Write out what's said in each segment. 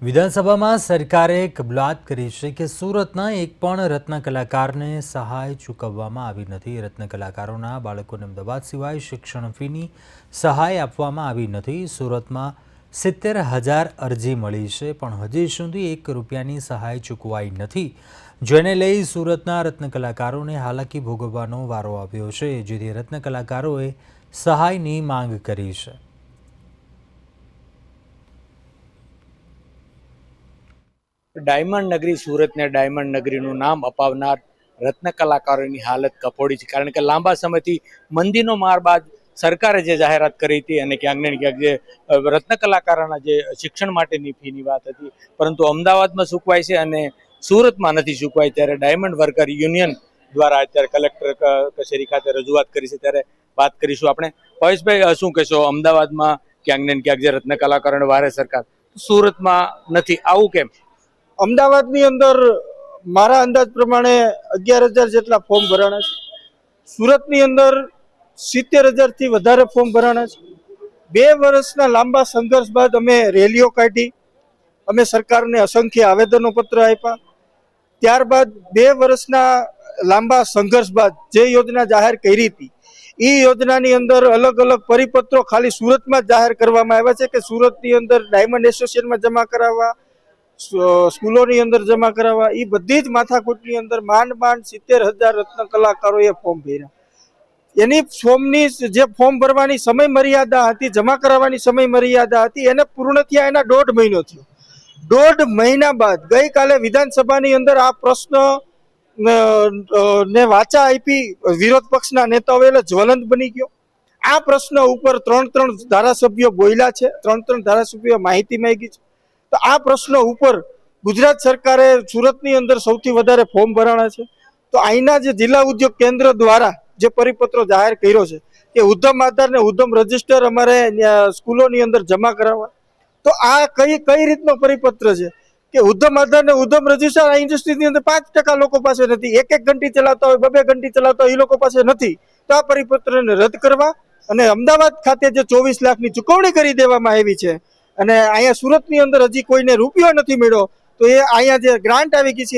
વિધાનસભામાં સરકારે કબૂલાત કરી છે કે સુરતના એક પણ રત્ન કલાકારને સહાય ચૂકવવામાં આવી નથી। રત્ન કલાકારોના બાળકોને અમદાવાદ સિવાય શિક્ષણ ફીની સહાય આપવામાં આવી નથી। સુરતમાં 70,000 અરજી મળી છે પણ હજી સુધી ₹1ની સહાય ચૂકવાઈ નથી, જેને લઈ સુરતના રત્ન કલાકારોને હાલાકી ભોગવવાનો વારો આવ્યો છે, જેથી રત્ન કલાકારોએ સહાયની માંગ કરી છે। ડાયમंड नगरी सूरत ने डायमंड नगरी નું નામ અપાવનાર રત્ન કલાકારોની હાલત કફોડી છે, કારણ કે લાંબા સમયથી મંદીનો માર બાદ સરકારે જે જાહેરાત કરી હતી અને ક્યાંક ને ક્યાંક જે રત્ન કલાકારોના જે શિક્ષણ માટેની ફીની વાત હતી, પરંતુ અમદાવાદમાં ચૂકવાય છે અને સુરતમાં નથી ચૂકવાય। ત્યારે ડાયમંડ વર્કર યુનિયન દ્વારા અત્યારે કલેક્ટર કચેરી ખાતે રજૂઆત કરી છે, ત્યારે વાત કરીશું આપણે। પરેશભાઈ, શું કહેશો? અમદાવાદમાં ક્યાંક ને ક્યાંક જે રત્ન કલાકારોને વારે સરકાર, સુરતમાં નથી, આવું કેમ? અમદાવાદની અંદર મારા અંદાજ પ્રમાણે 11,000 જેટલા ફોર્મ ભરાણા છે। સુરતની અંદર 70,000 થી વધારે ફોર્મ ભરાણા છે। 2 વર્ષના લાંબા સંઘર્ષ બાદ અમે રેલીઓ કાઢી, અમે સરકારને અસંખ્ય આવેદનો પત્ર આપ્યા। ત્યારબાદ 2 વર્ષના લાંબા સંઘર્ષ બાદ જે યોજના જાહેર કરી હતી એ યોજનાની અંદર અલગ અલગ પરિપત્રો ખાલી સુરતમાં જ જાહેર કરવામાં આવ્યા છે કે સુરતની અંદર ડાયમંડ એસોસિએશનમાં જમા કરાવવા, સ્કૂલોની અંદર જમા કરાવવા, એ બધી જ માથાકૂટની અંદર માંડ 70,000 રત્ન કલાકારોએ ફોર્મ ભર્યા। એની ફોર્મની જે ફોર્મ ભરવાની સમય મર્યાદા હતી, જમા કરાવવાની સમય મર્યાદા હતી, એને પૂર્ણ થયા એના 1.5 મહિનો થયો। 1.5 મહિના બાદ ગઈકાલે વિધાનસભાની અંદર આ પ્રશ્ન ને વાચા આપી વિરોધ પક્ષના નેતાઓએ, એટલે જ્વલંત બની ગયો। આ પ્રશ્ન ઉપર 3 ધારાસભ્યો બોલ્યા છે, 3 ધારાસભ્યોએ માહિતી માંગી છે। તો આ પ્રશ્ન ઉપર ગુજરાત સરકારે સુરતની અંદર સૌથી વધારે ફોર્મ ભરાણા છે, તો અહીંના જે જિલ્લા ઉદ્યોગ કેન્દ્ર દ્વારા જે પરિપત્રો જાહેર કર્યો છે કે ઉદ્યમ આધાર ને ઉદ્યમ રજીસ્ટર અમારે સ્કૂલોની અંદર જમા કરાવવા, તો આ કઈ રીતનો પરિપત્ર છે કે ઉદ્યમ આધાર ને ઉદ્યમ રજીસ્ટર આ ઇન્ડસ્ટ્રીની અંદર 5% લોકો પાસે નથી, 1 ઘંટી ચલાવતા હોય, 2 ઘંટી ચલાવતા હોય, એ લોકો પાસે નથી। તો આ પરિપત્રને રદ કરવા અને અમદાવાદ ખાતે જે 24 લાખની ચૂકવણી કરી દેવામાં આવી છે અને અહીંયા સુરતની અંદર હજી કોઈને રૂપિયો નથી મળ્યો, તો એ અહીંયા જે ગ્રાન્ટ આવી ગઈ છે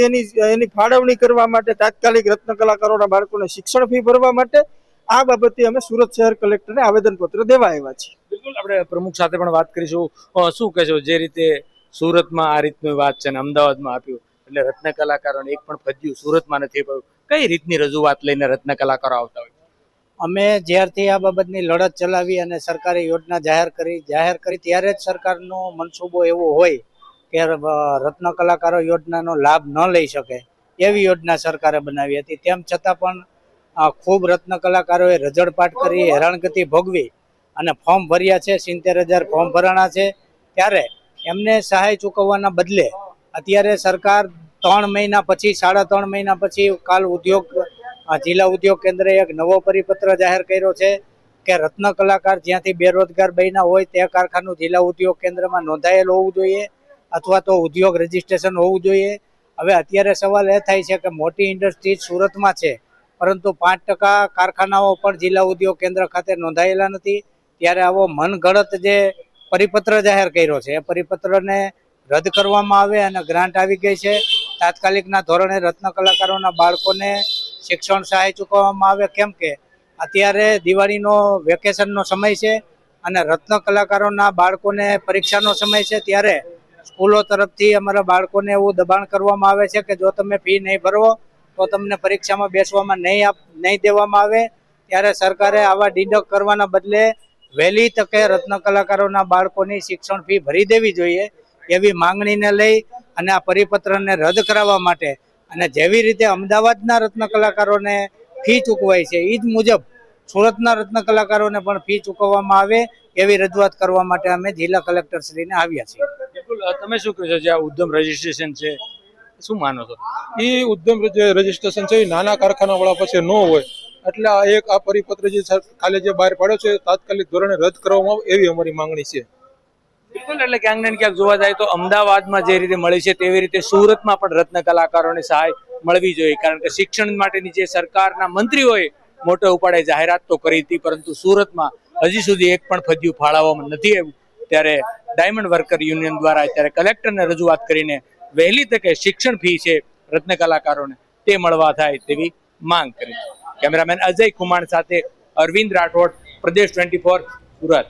એની ફાળવણી કરવા માટે તાત્કાલિક રત્ન કલાકારોના બાળકોને શિક્ષણ ફી ભરવા માટે આ બાબતે અમે સુરત શહેર કલેક્ટરને આવેદનપત્ર દેવા આવ્યા છીએ। બિલકુલ, આપણે પ્રમુખ સાથે પણ વાત કરીશું। શું કહેશો, જે રીતે સુરતમાં આ રીતની વાત છે ને અમદાવાદમાં આપ્યું, એટલે રત્ન કલાકારોને એક પણ ફજ્યું સુરતમાં નથી પડ્યું, કઈ રીતની રજૂઆત લઈને રત્ન કલાકારો આવતા હોય? અમે જ્યારથી આ બાબતની લડત ચલાવી અને સરકારે યોજના જાહેર કરી ત્યારે જ સરકારનો મનસૂબો એવો હોય કે રત્ન કલાકારો યોજનાનો લાભ ન લઈ શકે એવી યોજના સરકારે બનાવી હતી। તેમ છતાં પણ ખૂબ રત્ન કલાકારોએ રજળપાટ કરી, હેરાનગતિ ભોગવી અને ફોર્મ ભર્યા છે। 70,000 ફોર્મ ભરાણા છે, ત્યારે એમને સહાય ચૂકવવાના બદલે અત્યારે સરકાર 3 મહિના પછી, 3.5 મહિના પછી કાલ જિલ્લા ઉદ્યોગ કેન્દ્રએ એક નવો પરિપત્ર જાહેર કર્યો છે કે રત્ન કલાકાર જ્યાંથી બેરોજગાર બન્યા હોય તે કારખાનું જિલ્લા ઉદ્યોગ કેન્દ્રમાં નોંધાયેલ હોવું જોઈએ અથવા તો ઉદ્યોગ રજીસ્ટ્રેશન હોવું જોઈએ। હવે અત્યારે સવાલ એ થાય છે કે મોટી ઇન્ડસ્ટ્રી સુરતમાં છે, પરંતુ 5% કારખાનાઓ પણ જિલ્લા ઉદ્યોગ કેન્દ્ર ખાતે નોંધાયેલા નથી। ત્યારે આવો મનગળત જે પરિપત્ર જાહેર કર્યો છે એ પરિપત્રને રદ કરવામાં આવે અને ગ્રાન્ટ આવી ગઈ છે, તાત્કાલિકના ધોરણે રત્ન કલાકારોના બાળકોને શિક્ષણ સહાય ચૂકવવામાં આવે। કેમ કે અત્યારે દિવાળીનો વેકેશનનો સમય છે અને રત્ન કલાકારોના બાળકોને પરીક્ષાનો સમય છે, ત્યારે સ્કૂલો તરફથી અમારા બાળકોને એવું દબાણ કરવામાં આવે છે કે જો તમે ફી નહીં ભરો તો તમને પરીક્ષામાં બેસવામાં નહીં દેવામાં આવે। ત્યારે સરકારે આવા ડીડક કરવાના બદલે વહેલી તકે રત્ન કલાકારોના બાળકોની શિક્ષણ ફી ભરી દેવી જોઈએ એવી માંગણીને લઈ અને આ પરિપત્રને રદ કરાવવા માટે અને જેવી રીતે અમદાવાદના રત્ન કલાકારોને ફી ચૂકવાય છે એ જ મુજબ સુરતના રત્ન કલાકારોને પણ ફી ચૂકવવામાં આવે એવી રજૂઆત કરવા માટે અમે જિલ્લા કલેક્ટરશ્રીને આવ્યા છીએ। બિલકુલ, તમે શું કહો છો? જે આ ઉદ્યમ રજીસ્ટ્રેશન છે, શું માનો છો? એ ઉદ્યમ રજીસ્ટ્રેશન છે એ નાના કારખાના વાળા પાસે ન હોય, એટલે આ પરિપત્ર જે કાલે જે બહાર પાડ્યો છે તાત્કાલિક ધોરણે રદ કરવામાં આવે એવી અમારી માંગણી છે। બિલકુલ, એટલે ક્યાંક ને ક્યાંક જોવા જાય તો અમદાવાદમાં જે રીતે મળી છે તેવી રીતે સુરતમાં પણ રત્ન કલાકારોને સહાય મળવી જોઈએ, કારણ કે શિક્ષણ માટેની જે સરકારના મંત્રીઓએ મોટે ઉપાડે જાહેરાત તો કરી હતી, પરંતુ સુરતમાં હજી સુધી એક પણ ફજ્યું ફાળવવામાં નથી આવ્યું। ત્યારે ડાયમંડ વર્કર યુનિયન દ્વારા અત્યારે કલેક્ટરને રજૂઆત કરીને વહેલી તકે શિક્ષણ ફી છે રત્ન કલાકારોને તે મળવા થાય તેવી માંગ કરી. કેમેરામેન અજય કુમાર સાથે અરવિંદ રાઠોડ, પ્રદેશ 24, સુરત.